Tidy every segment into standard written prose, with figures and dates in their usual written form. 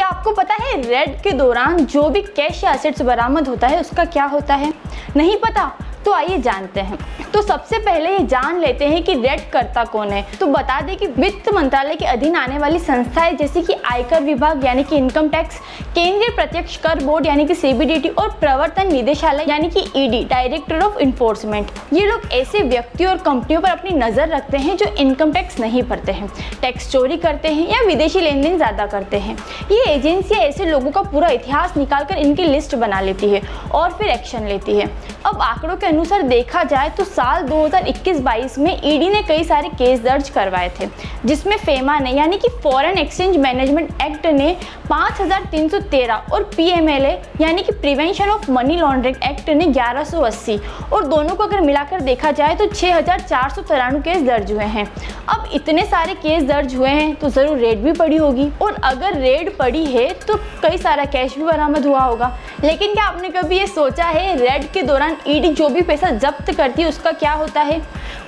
क्या आपको पता है रेड के दौरान जो भी कैश या एसेट्स बरामद होता है उसका क्या होता है? नहीं पता? तो आइए जानते हैं। तो सबसे पहले ये जान लेते हैं कि रेड करता कौन है। तो बता दें कि वित्त मंत्रालय के अधीन आने वाली संस्थाएं जैसे कि आयकर विभाग यानी कि इनकम टैक्स, केंद्रीय प्रत्यक्ष कर बोर्ड यानी कि सीबीडीटी और प्रवर्तन निदेशालय यानी कि ईडी, डायरेक्टर ऑफ इन्फोर्समेंट। ये लोग ऐसे व्यक्तियों और कंपनियों पर अपनी नजर रखते हैं जो इनकम टैक्स नहीं भरते हैं, टैक्स चोरी करते हैं या विदेशी लेन देन ज्यादा करते हैं। ये एजेंसियां ऐसे लोगों का पूरा इतिहास निकालकर इनकी लिस्ट बना लेती है और फिर एक्शन लेती है। अब आंकड़ों के अनुसार देखा जाए तो साल 2021-22 में ईडी ने कई सारे केस दर्ज करवाए थे, जिसमें फेमा ने यानी कि फॉरेन एक्सचेंज मैनेजमेंट एक्ट ने 5313 और पीएमएलए यानी कि prevention of money laundering act ने 1180 और दोनों को अगर मिलाकर देखा जाए तो 6493 केस दर्ज हुए हैं। अब इतने सारे केस दर्ज हुए हैं तो जरूर रेड भी पड़ी होगी, और अगर रेड पड़ी है तो कई सारा कैश भी बरामद हुआ होगा। लेकिन क्या आपने कभी ये सोचा है रेड के दौरान ईडी जो भी पैसा जब्त करती है उसका क्या होता है?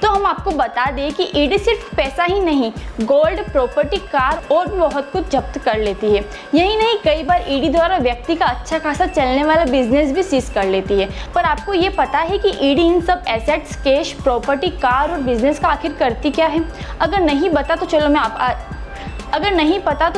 तो हम आपको बता दें कि ईडी सिर्फ पैसा ही नहीं, गोल्ड, प्रॉपर्टी, कार और भी बहुत कुछ जब्त कर लेती है। यही नहीं, कई बार ईडी द्वारा व्यक्ति का अच्छा खासा चलने वाला बिजनेस भी सीज कर लेती है। पर आपको ये पता है कि ईडी इन सब एसेट्स, कैश, प्रॉपर्टी, कार और बिजनेस का आखिर करती क्या है? अगर नहीं पता तो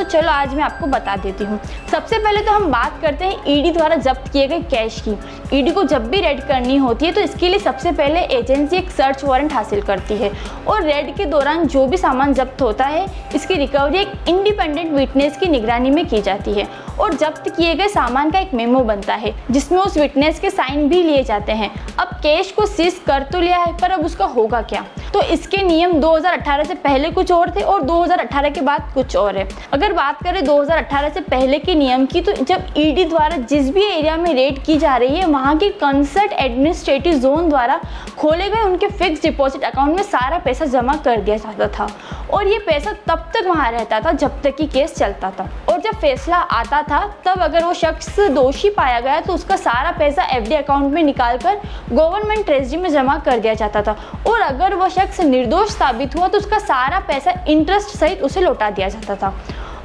चलो आज मैं आपको बता देती हूँ। सबसे पहले तो हम बात करते हैं ईडी द्वारा जब्त किए गए कैश की। ईडी को जब भी रेड करनी होती है तो इसके लिए सबसे पहले एजेंसी एक सर्च वारंट हासिल करती है, और रेड के दौरान जो भी सामान जब्त होता है इसकी रिकवरी एक इंडिपेंडेंट विटनेस की निगरानी में की जाती है, और जब्त किए गए सामान का एक मेमो बनता है जिसमें उस विटनेस के साइन भी लिए जाते हैं। अब कैश को सीज कर तो लिया है, पर अब उसका होगा क्या? तो इसके नियम 2018 से पहले कुछ और थे और 2018 के बाद कुछ और है। अगर बात करें 2018 से पहले के नियम की, तो जब ईडी द्वारा जिस भी एरिया में रेड की जा रही है वहाँ की कंसर्ट एडमिनिस्ट्रेटिव जोन द्वारा खोले गए उनके फिक्स डिपॉजिट अकाउंट में सारा पैसा जमा कर दिया जाता था, और ये पैसा तब तक वहाँ रहता था जब तक कि केस चलता था। और जब फैसला आता था तब अगर वो शख्स दोषी पाया गया तो उसका सारा पैसा एफडी अकाउंट में निकालकर गवर्नमेंट ट्रेजरी में जमा कर दिया जाता था, और अगर वो शख्स निर्दोष साबित हुआ तो उसका सारा पैसा इंटरेस्ट सहित उसे लौटा दिया जाता था।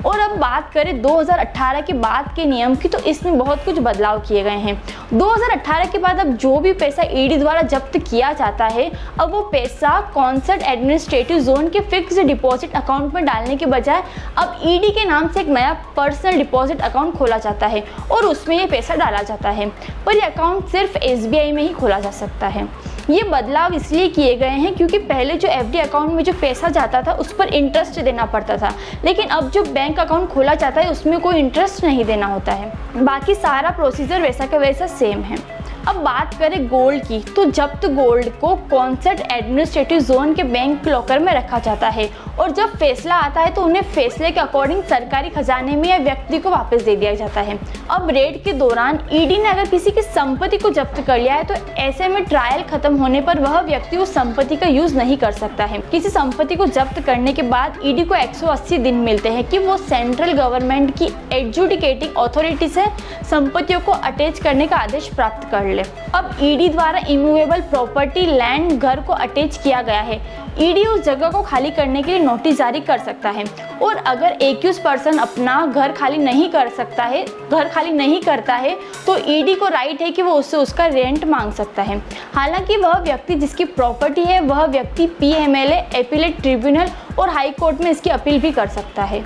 और अब बात करें 2018 के बाद के नियम की, तो इसमें बहुत कुछ बदलाव किए गए हैं। 2018 के बाद अब जो भी पैसा ईडी द्वारा जब्त किया जाता है, अब वो पैसा कॉन्सर्ट एडमिनिस्ट्रेटिव जोन के फिक्स्ड डिपॉजिट अकाउंट में डालने के बजाय अब ईडी के नाम से एक नया पर्सनल डिपॉजिट अकाउंट खोला जाता है और उसमें ये पैसा डाला जाता है। पर ये अकाउंट सिर्फ एसबीआई में ही खोला जा सकता है। ये बदलाव इसलिए किए गए हैं क्योंकि पहले जो एफडी अकाउंट में जो पैसा जाता था उस पर इंटरेस्ट देना पड़ता था, लेकिन अब जो बैंक अकाउंट खोला जाता है उसमें कोई इंटरेस्ट नहीं देना होता है। बाकी सारा प्रोसीजर वैसा का वैसा सेम है। अब बात करें गोल्ड की, तो जब्त गोल्ड को कॉन्सर्ट एडमिनिस्ट्रेटिव जोन के बैंक लॉकर में रखा जाता है, और जब फैसला आता है तो उन्हें फैसले के अकॉर्डिंग सरकारी खजाने में या व्यक्ति को वापस दे दिया जाता है। अब रेड के दौरान ईडी ने अगर किसी की संपत्ति को जब्त कर लिया है तो ऐसे में ट्रायल खत्म होने पर वह व्यक्ति उस संपत्ति का यूज नहीं कर सकता है। किसी संपत्ति को जब्त करने के बाद ईडी को 180 दिन मिलते हैं कि वो सेंट्रल गवर्नमेंट की एडजुडिकेटिंग अथॉरिटी से संपत्तियों को अटैच करने का आदेश प्राप्त कर ले। अब ईडी द्वारा इमूवेबल प्रॉपर्टी, लैंड, घर को अटैच किया गया है, ईडी उस जगह को खाली करने के लिए नोटिस जारी कर सकता है, और अगर एक्यूज पर्सन अपना घर खाली नहीं करता है तो ईडी को राइट है कि वो उससे उसका रेंट मांग सकता है। हालांकि वह व्यक्ति जिसकी प्रॉपर्टी है वह व्यक्ति पीएमएलए, एपीलेट ट्रिब्यूनल और हाई कोर्ट में इसकी अपील भी कर सकता है।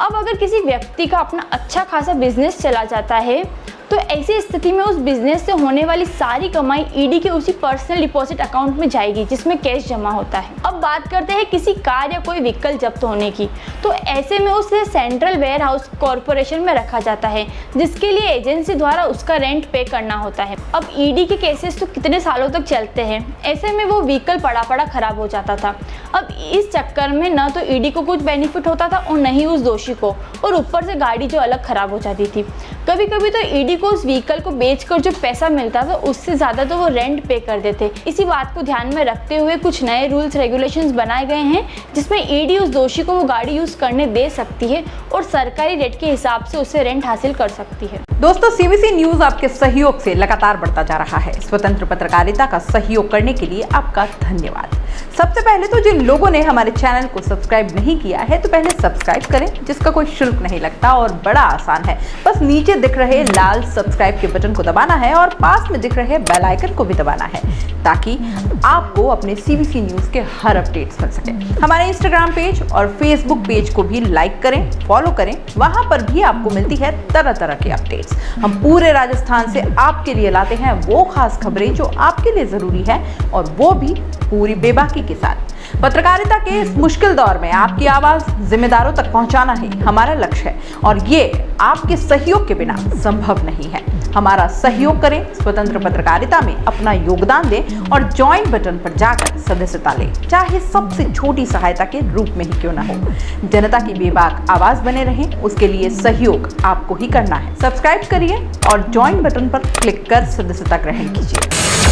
अब अगर किसी व्यक्ति का अपना अच्छा खासा बिजनेस चला जाता है तो ऐसी स्थिति में उस बिजनेस से होने वाली सारी कमाई ईडी के उसी पर्सनल डिपॉजिट अकाउंट में जाएगी जिसमें कैश जमा होता है। अब बात करते हैं किसी कार या कोई व्हीकल जब्त होने की, तो ऐसे में उसे सेंट्रल वेयर हाउस कॉर्पोरेशन में रखा जाता है जिसके लिए एजेंसी द्वारा उसका रेंट पे करना होता है। अब ईडी के केसेस तो कितने सालों तक चलते हैं, ऐसे में वो व्हीकल पड़ा खराब हो जाता था। अब इस चक्कर में न तो ईडी को कुछ बेनिफिट होता था और न ही उस दोषी को, और ऊपर से गाड़ी जो अलग खराब हो जाती थी। कभी कभी तो ईडी को उस व्हीकल को बेचकर जो पैसा मिलता था उससे ज्यादा तो वो रेंट पे कर देते। इसी बात को ध्यान में रखते हुए कुछ नए रूल्स रेगुलेशंस बनाए गए हैं जिसमें ईडी उस दोषी को वो गाड़ी यूज करने दे सकती है और सरकारी रेट के हिसाब से उससे रेंट हासिल कर सकती है। दोस्तों, सीबीसी न्यूज आपके सहयोग से लगातार बढ़ता जा रहा है। स्वतंत्र पत्रकारिता का सहयोग करने के लिए आपका धन्यवाद। सबसे पहले तो जिन लोगों ने हमारे चैनल को सब्सक्राइब नहीं किया है तो पहले सब्सक्राइब करें, जिसका कोई शुल्क नहीं लगता और बड़ा आसान है। बस नीचे दिख रहे लाल सब्सक्राइब के बटन को दबाना है और पास में दिख रहे बेल आइकन को भी दबाना है, ताकि आपको अपने सीबीसी न्यूज के हर अपडेट्स मिल सके। हमारे इंस्टाग्राम पेज और फेसबुक पेज को भी लाइक करें, फॉलो करें, वहां पर भी आपको मिलती है तरह तरह के अपडेट्स। हम पूरे राजस्थान से आपके लिए लाते हैं वो खास खबरें जो आपके लिए जरूरी है, और वो भी पूरी बेबाकी के साथ। पत्रकारिता के इस मुश्किल दौर में आपकी आवाज जिम्मेदारों तक पहुंचाना ही हमारा लक्ष्य है, और ये आपके सहयोग के बिना संभव नहीं है। हमारा सहयोग करें, स्वतंत्र पत्रकारिता में अपना योगदान दें और ज्वाइन बटन पर जाकर सदस्यता लें, चाहे सबसे छोटी सहायता के रूप में ही क्यों न हो। जनता की बेबाक आवाज बने रहें, उसके लिए सहयोग आपको ही करना है। सब्सक्राइब करिए और ज्वाइन बटन पर क्लिक कर सदस्यता ग्रहण कीजिए।